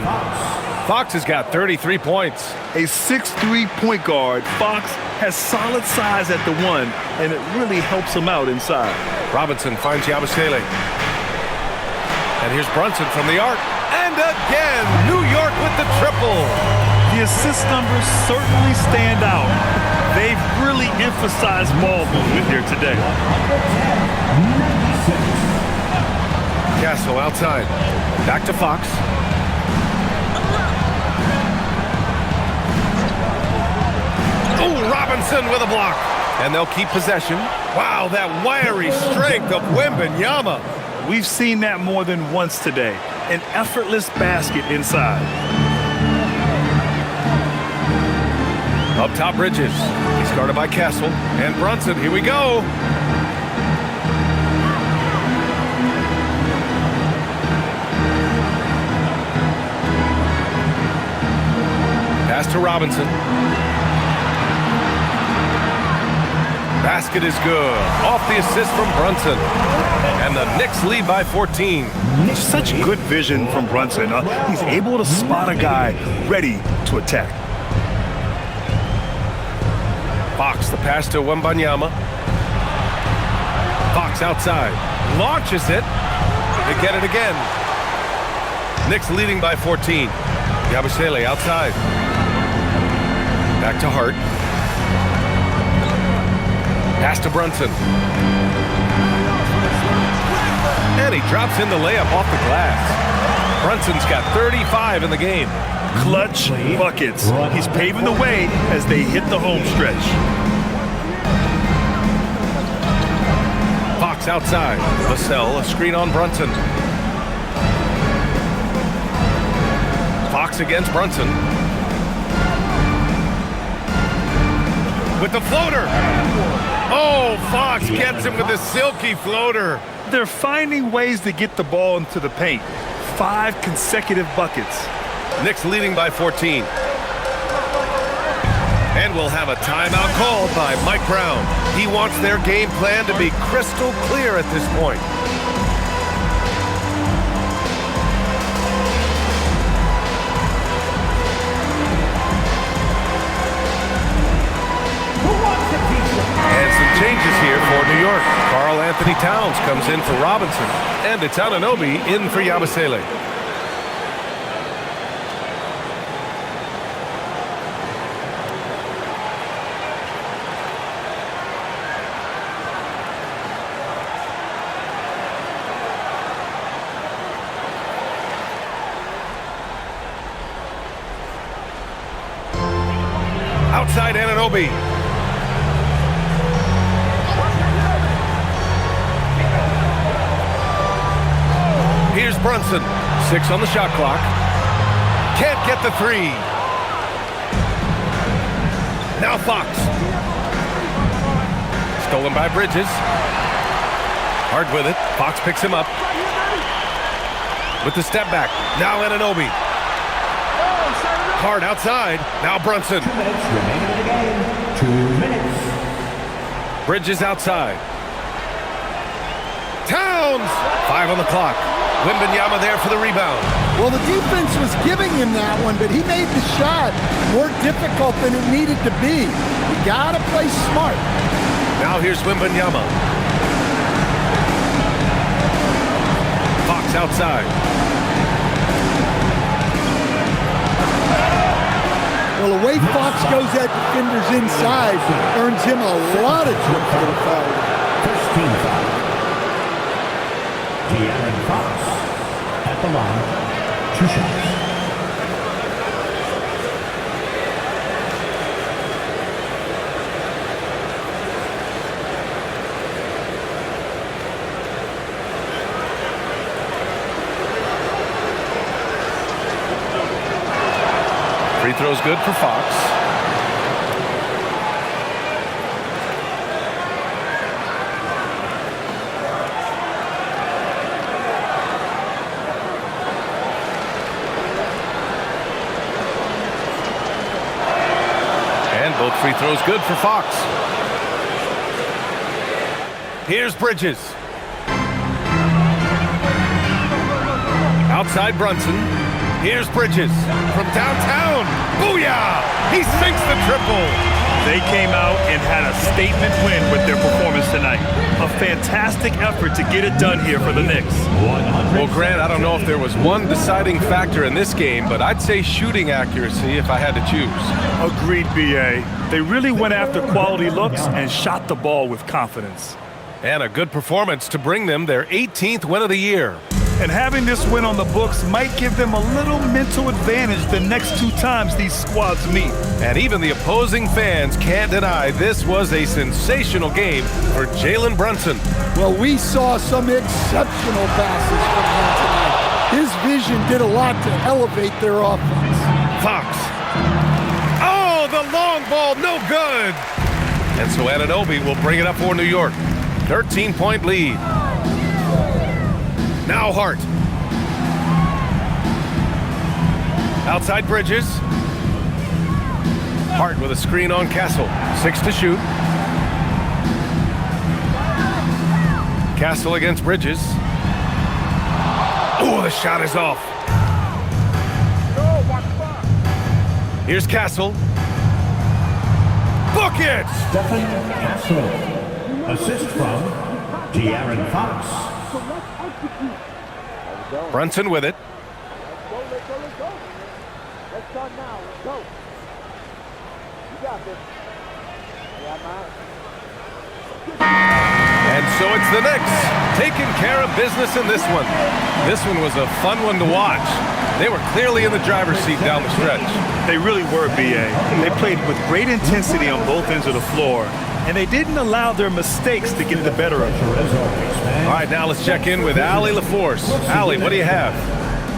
Fox has got 33 points. A 6'3" point guard, Fox has solid size at the one, and it really helps him out inside. Robinson finds Yabusele. And here's Brunson from the arc. And again, New York with the triple. The assist numbers certainly stand out. They've really emphasized ball movement here today. Castle outside. Back to Fox. Oh, Robinson with a block. And they'll keep possession. Wow, that wiry strength of Wembanyama. We've seen that more than once today. An effortless basket inside. Up top, Bridges. He's guarded by Castle. And Brunson, here we go. Pass to Robinson. Basket is good. Off the assist from Brunson. And the Knicks lead by 14. Such good vision from Brunson. He's able to spot a guy ready to attack. Fox, the pass to Wembanyama. Fox outside. Launches it. They get it again. Knicks leading by 14. Yabusele outside. Back to Hart. Pass to Brunson. And he drops in the layup off the glass. Brunson's got 35 in the game. Clutch buckets. He's paving the way as they hit the home stretch. Fox outside. Vassell, a screen on Brunson. Fox against Brunson. With the floater. Oh, Fox gets him with the silky floater. They're finding ways to get the ball into the paint. 5 consecutive buckets. Knicks leading by 14. And we'll have a timeout called by Mike Brown. He wants their game plan to be crystal clear at this point. And some changes here for New York. Karl Anthony Towns comes in for Robinson. And it's Anunoby in for Yabusele. Outside Anunoby. Here's Brunson. 6 on the shot clock. Can't get the 3. Now Fox. Stolen by Bridges. Hard with it. Fox picks him up. With the step back. Now Anunoby. Hard outside. Now Brunson. 2 minutes remaining in the game. 2 minutes. Bridges outside. Towns! 5 on the clock. Wembanyama there for the rebound. Well, the defense was giving him that one, but he made the shot more difficult than it needed to be. You gotta play smart. Now here's Wembanyama. Fox outside. Fox goes at defenders inside, earns him a lot of trips for the foul. First team foul. De'Aaron Fox at the line. 2 shots. Free throw's good for Fox. And both free throws good for Fox. Here's Bridges. Outside Brunson. Here's Bridges from downtown. Booyah! He sinks the triple. They came out and had a statement win with their performance tonight. A fantastic effort to get it done here for the Knicks. Well, Grant, I don't know if there was one deciding factor in this game, but I'd say shooting accuracy if I had to choose. Agreed, B.A. They really went after quality looks and shot the ball with confidence. And a good performance to bring them their 18th win of the year. And having this win on the books might give them a little mental advantage the next 2 times these squads meet. And even the opposing fans can't deny this was a sensational game for Jalen Brunson. Well, we saw some exceptional passes from him tonight. His vision did a lot to elevate their offense. Fox. Oh, the long ball, no good. And so Anunoby will bring it up for New York. 13-point lead. Now Hart. Outside Bridges. Hart with a screen on Castle. 6 to shoot. Castle against Bridges. Oh, the shot is off. Here's Castle. Book it! Stephen Castle. Assist from De'Aaron Fox. Brunson with it. And so it's the Knicks taking care of business in this one. This one was a fun one to watch. They were clearly in the driver's seat down the stretch. They really were, B.A. They played with great intensity on both ends of the floor, and they didn't allow their mistakes to get the better of them. All right, now let's check in with Allie LaForce. Allie, what do you have?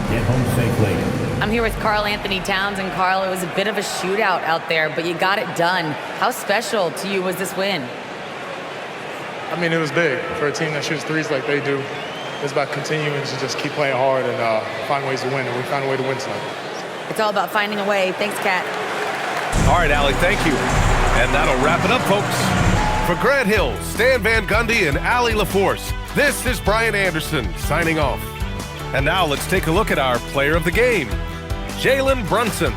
Get home safely. I'm here with Karl Anthony Towns, and Karl, it was a bit of a shootout out there, but you got it done. How special to you was this win? I mean, it was big for a team that shoots threes like they do. It's about continuing to just keep playing hard and find ways to win, and we found a way to win tonight. It's all about finding a way. Thanks, Kat. All right, Allie, thank you. And that'll wrap it up, folks. For Grant Hill, Stan Van Gundy, and Allie LaForce, this is Brian Anderson signing off. And now let's take a look at our player of the game, Jalen Brunson.